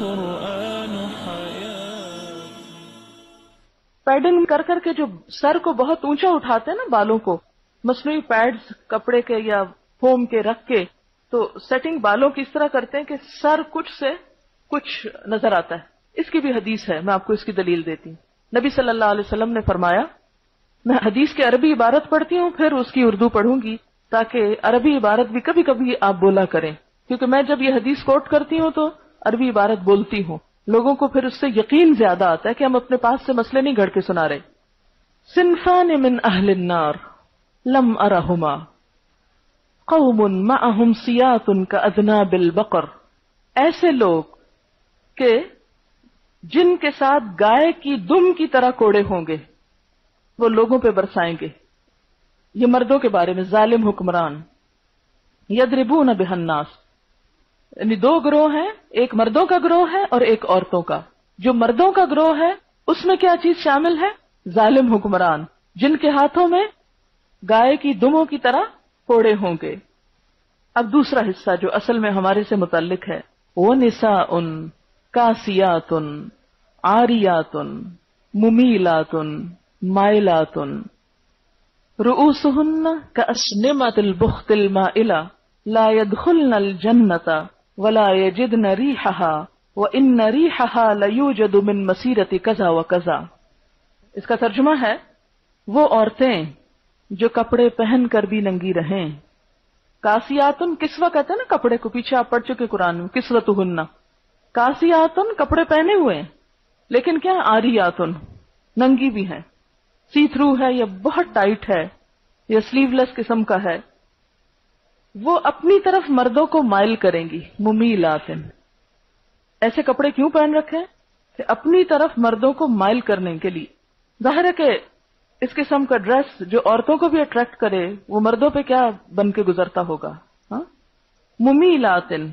القرآن حياتي. پیڈنگ کر کر کے جو سر کو بہت اونچا اٹھاتے ہیں نا بالوں کو، مصنوعی پیڈز کپڑے کے یا فوم کے رکھ کے، تو سیٹنگ بالوں کی اس طرح کرتے ہیں کہ سر کچھ سے کچھ نظر آتا ہے. اس کی بھی حدیث ہے، میں آپ کو اس کی دلیل دیتی ہوں. نبی صلی اللہ علیہ وسلم نے فرمایا، میں حدیث کی عربی عبارت پڑھتی ہوں پھر اس کی اردو پڑھوں گی تاکہ عربی عبارت بھی کبھی کبھی آپ بولا کریں، کیونکہ میں جب یہ حدیث کوٹ کرتی ہوں تو عربی عبارت بولتی ہوں، لوگوں کو پھر اس سے یقین زیادہ آتا ہے کہ ہم اپنے پاس سے مسئلے نہیں گھڑ کے سنا رہے. صنفان من اہل النار لم ارہما قوم معہم سیات کاذناب البقر. ایسے لوگ کہ جن کے ساتھ گائے کی دم کی طرح کوڑے ہوں گے، وہ لوگوں پہ برسائیں گے. یہ مردوں کے بارے میں ظالم حکمران. یضربون بها الناس، یعنی دو گروہ ہیں، ایک مردوں کا گروہ ہے اور ایک عورتوں کا. جو مردوں کا گروہ ہے اس میں کیا چیز شامل ہے؟ ظالم حکمران جن کے ہاتھوں میں گائے کی دموں کی طرح کوڑے ہوں گے. اب دوسرا حصہ جو اصل میں ہمارے سے متعلق ہے، وَنِسَاءٌ کاسیات عاریات ممیلات مائلات رؤوسہن کأسنمۃ البخت المائلہ لا يدخلن الجنۃ ولا يجدن ریحها وان ریحها لیوجد من مسیرۃ کذا وکذا. اس کا ترجمہ ہے، وہ عورتیں جو کپڑے پہن کر بھی ننگی رہیں. کاسیاتن کسوہ کہتے ہیں نا کپڑے کو، پیچھے آپ پڑھ چکے قرآن میں، کسوتہن. کاسیاتن کپڑے پہنے ہوئے ہیں لیکن کیا آریاتن ننگی بھی ہیں، سی تھرو ہے یا بہت ٹائٹ ہے یا سلیو لیس قسم کا ہے. وہ اپنی طرف مردوں کو مائل کریں گی. ممیلاتن، ایسے کپڑے کیوں پہن رکھے کہ اپنی طرف مردوں کو مائل کرنے کے لیے. ظاہر ہے کہ اس قسم کا ڈریس جو عورتوں کو بھی اٹریکٹ کرے وہ مردوں پہ کیا بن کے گزرتا ہوگا. ہاں، ممیلاتن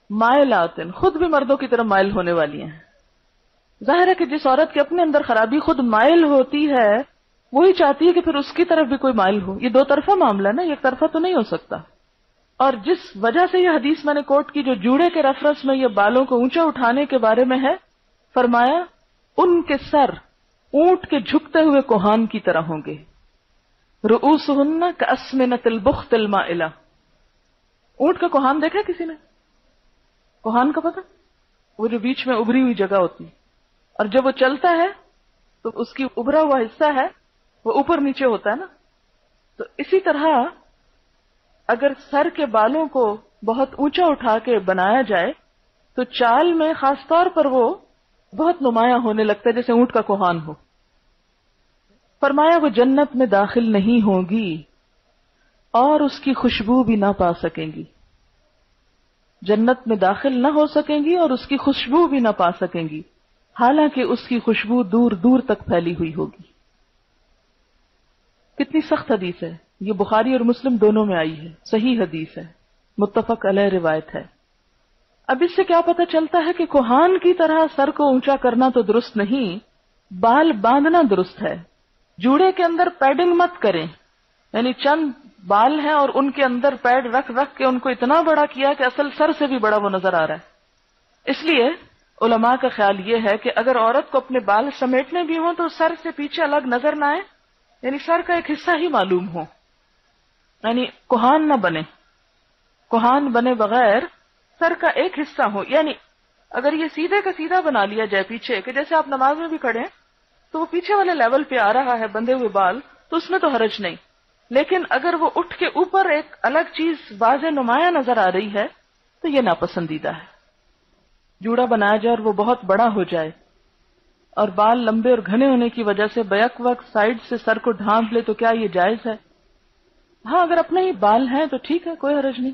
مائلاتن، خود بھی مردوں کی طرف مائل ہونے والی ہیں. ظاہر ہے کہ جس عورت کے اپنے اندر خرابی خود مائل ہوتی ہے وہی چاہتی ہے کہ پھر اس کی طرف بھی کوئی مائل ہو. یہ دو طرفہ معاملہ ہے نا، ایک طرفہ تو نہیں ہو سکتا. اور جس وجہ سے یہ حدیث میں نے کوٹ کی جو جوڑے کے ریفرنس میں یہ بالوں کو اونچا اٹھانے کے بارے میں ہے، فرمایا ان کے سر اونٹ کے جھکتے ہوئے کوہان کی طرح ہوں گے. رؤوسہن کأسنمۃ البخت المائلہ. اونٹ کا کوہان دیکھا کسی نے؟ کوہان کا پتہ؟ وہ جو بیچ میں ابری ہوئی جگہ ہوتی اور جب وہ چلتا ہے تو اس کی ابھرا ہوا حصہ ہے وہ اوپر نیچے ہوتا ہے نا. تو اسی طرح اگر سر کے بالوں کو بہت اونچا اٹھا کے بنایا جائے تو چال میں خاص طور پر وہ بہت نمایاں ہونے لگتا ہے جیسے اونٹ کا کوہان ہو. فرمایا وہ جنت میں داخل نہیں ہوگی اور اس کی خوشبو بھی نہ پا سکیں گی. جنت میں داخل نہ ہو سکیں گی اور اس کی خوشبو بھی نہ پا سکیں گی، حالانکہ اس کی خوشبو دور دور تک پھیلی ہوئی ہوگی. کتنی سخت حدیث ہے یہ، بخاری اور مسلم دونوں میں آئی ہے، صحیح حدیث ہے، متفق علیہ روایت ہے. اب اس سے کیا پتہ چلتا ہے کہ کوہان کی طرح سر کو اونچا کرنا تو درست نہیں، بال باندھنا درست ہے. جوڑے کے اندر پیڈنگ مت کریں، یعنی چند بال ہیں اور ان کے اندر پیڈ رکھ رکھ کے ان کو اتنا بڑا کیا کہ اصل سر سے بھی بڑا وہ نظر آ رہا ہے. اس لیے علماء کا خیال یہ ہے کہ اگر عورت کو اپنے بال سمیٹنے بھی ہوں تو سر سے پیچھے الگ نظر نہ آئے، یعنی سر کا ایک حصہ ہی معلوم ہو، یعنی کوہان نہ بنے. کوہان بنے بغیر سر کا ایک حصہ ہو. یعنی اگر یہ سیدھے کا سیدھا بنا لیا جائے پیچھے، کہ جیسے آپ نماز میں بھی کھڑے ہیں تو وہ پیچھے والے لیول پہ آ رہا ہے بندھے ہوئے بال، تو اس میں تو حرج نہیں. لیکن اگر وہ اٹھ کے اوپر ایک الگ چیز واضح نمایاں نظر آ رہی ہے تو یہ ناپسندیدہ ہے. جوڑا بنایا جائے اور وہ بہت بڑا ہو جائے اور بال لمبے اور گھنے ہونے کی وجہ سے بیک وقت سائڈ سے سر کو ڈھانپ لے تو کیا یہ جائز ہے؟ ہاں، اگر اپنے ہی بال ہیں تو ٹھیک ہے، کوئی حرج نہیں.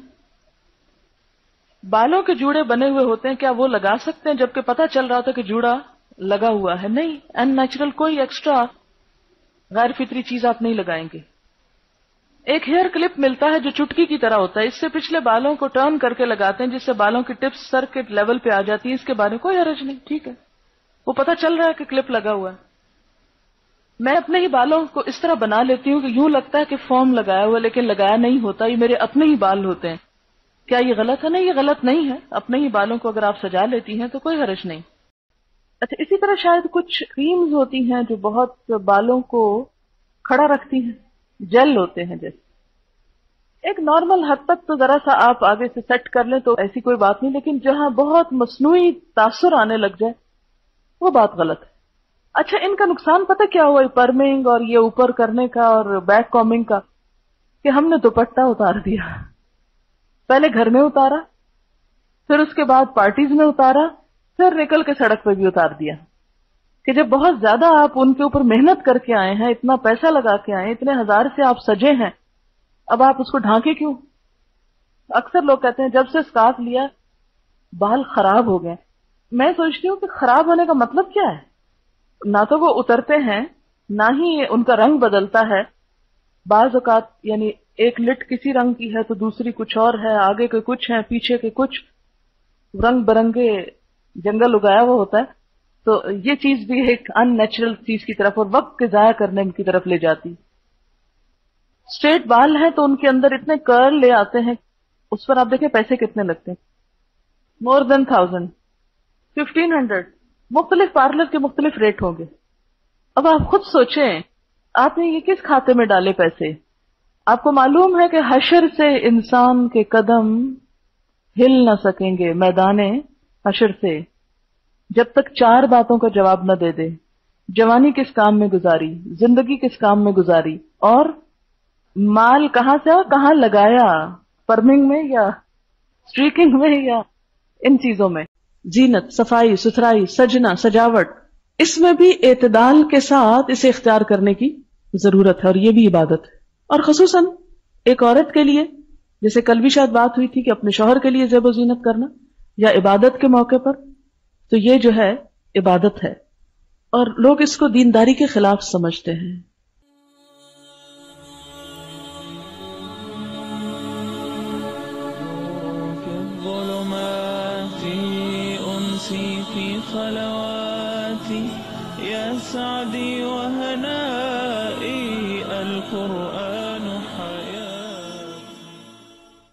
بالوں کے جوڑے بنے ہوئے ہوتے ہیں، کیا وہ لگا سکتے ہیں جبکہ پتہ چل رہا تھا کہ جوڑا لگا ہوا ہے؟ نہیں، ان نیچرل کوئی ایکسٹرا غیر فطری چیز آپ نہیں لگائیں گے. ایک ہیئر کلپ ملتا ہے جو چٹکی کی طرح ہوتا ہے، اس سے پچھلے بالوں کو ٹرن کر کے لگاتے ہیں جس سے بالوں کی ٹپس سر کے لیول پہ آ جاتی ہیں. اس کے بارے میں کوئی حرج نہیں، ٹھیک ہے، وہ پتہ چل رہا ہے کہ کلپ لگا ہوا ہے. میں اپنے ہی بالوں کو اس طرح بنا لیتی ہوں کہ یوں لگتا ہے کہ فارم لگایا ہوا لیکن لگایا نہیں ہوتا، یہ میرے اپنے ہی بال ہوتے ہیں. کیا یہ غلط ہے؟ نہیں، یہ غلط نہیں ہے. اپنے ہی بالوں کو اگر آپ سجا لیتی ہیں تو کوئی حرج نہیں. اچھا، اسی طرح شاید کچھ کریمز ہوتی ہیں جو بہت بالوں کو کھڑا رکھتی ہیں، جیل ہوتے ہیں جیسے. ایک نارمل حد تک تو ذرا سا آپ آگے سے سیٹ کر لیں تو ایسی کوئی بات نہیں، لیکن جہاں بہت مصنوعی تاثر آنے لگ جائے وہ بات غلط ہے. اچھا، ان کا نقصان پتہ کیا ہوا؟ پرمنگ اور یہ اوپر کرنے کا اور بیک کامنگ کا، کہ ہم نے دوپٹہ اتار دیا. پہلے گھر میں اتارا، پھر اس کے بعد پارٹیز میں اتارا، پھر نکل کے سڑک پہ بھی اتار دیا. کہ جب بہت زیادہ آپ ان کے اوپر محنت کر کے آئے ہیں، اتنا پیسہ لگا کے آئے ہیں، اتنے ہزار سے آپ سجے ہیں، اب آپ اس کو ڈھانکے کیوں؟ اکثر لوگ کہتے ہیں جب سے اسکارف لیا بال خراب ہو گئے. میں سوچتی ہوں کہ خراب ہونے کا مطلب کیا ہے؟ نہ تو وہ اترتے ہیں، نہ ہی ان کا رنگ بدلتا ہے. بعض اوقات یعنی ایک لٹ کسی رنگ کی ہے تو دوسری کچھ اور ہے، آگے کے کچھ ہیں، پیچھے کے کچھ، رنگ برنگے جنگل اگایا ہوا ہوتا ہے. تو یہ چیز بھی ایک ان نیچرل چیز کی طرف اور وقت کے ضائع کرنے کی طرف لے جاتی. اسٹریٹ بال ہیں تو ان کے اندر اتنے کرل لے آتے ہیں، اس پر آپ دیکھیں پیسے کتنے لگتے ہیں. مور دین 1000، 1500. مختلف پارلر کے مختلف ریٹ ہوں گے. اب آپ خود سوچیں آپ نے یہ کس کھاتے میں ڈالے پیسے؟ آپ کو معلوم ہے کہ حشر سے انسان کے قدم ہل نہ سکیں گے میدان حشر سے جب تک 4 باتوں کا جواب نہ دے دے. جوانی کس کام میں گزاری، زندگی کس کام میں گزاری، اور مال کہاں سے کہاں لگایا، پرمنگ میں یا اسٹریکنگ میں یا ان چیزوں میں. زینت، صفائی ستھرائی، سجنا، سجاوٹ، اس میں بھی اعتدال کے ساتھ اسے اختیار کرنے کی ضرورت ہے، اور یہ بھی عبادت ہے. اور خصوصاً ایک عورت کے لیے، جیسے کل بھی شاید بات ہوئی تھی کہ اپنے شوہر کے لیے زیب و زینت کرنا یا عبادت کے موقع پر، تو یہ جو ہے عبادت ہے، اور لوگ اس کو دینداری کے خلاف سمجھتے ہیں. في خلواتي يا سعدي وهنائي القرآن